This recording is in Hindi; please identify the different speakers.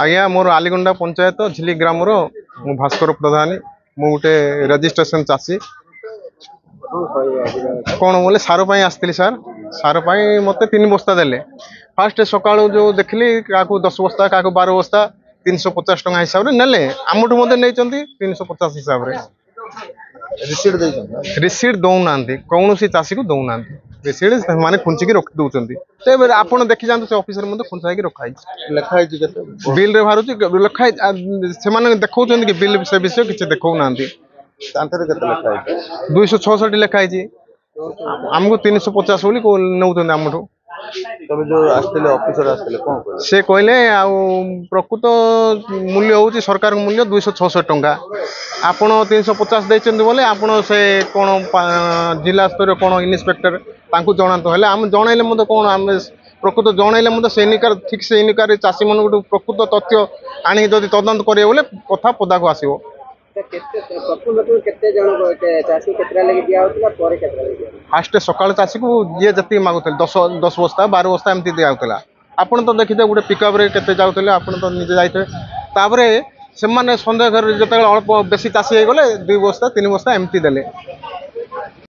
Speaker 1: आज्ञा मोर आलीगंडा पंचायत झिली ग्राम मु भास्कर प्रधानी मु गोटे रजिस्ट्रेशन चाषी कौन बोले सार आसती सर सार मत 3 बस्ता देले फास्ट सका जो देखली क्या 10 बस्ता क्या 12 बस्ता 350 टका हिसाब से नेले आमठू मत नहीं 350 हिसाब से रिसीट दौना कौन चाषी को दौना रिसीट माने खुंचिकी रखी दौरान आप देखी जाते से ऑफिसर मत खुंचाई रखाई बिल रे बाहर लिखाई से देखा कि बिल से विषय किसी देखा 266 लिखाई आमको 350 बोली नौ आमठू से कहले प्रकृत मूल्य हूँ सरकार मूल्य 266 टंका आपण 350 देते बोले आपड़ से कौन जिला स्तर कौन इन्स्पेक्टर जनात है आम जनइले मत कौन आम प्रकृत जनइले मत से इनिकार ठीक से इनिकार चाषी मन गोटे प्रकृत तथ्य आनी जब तदंत करेंगे बोले कथा पदा को आसो फास्ट सकाल चाषी को ये जी मागुले 10 बस्ता 12 बस्ता एमती दिखाला आपड़ तो देखिए गोटे पिकअप के जाते आप तो निजे जाते से सन्देह जो अल्प बेसी चाषी हो गले 2 बस्ता 3 बस्ता एमती देले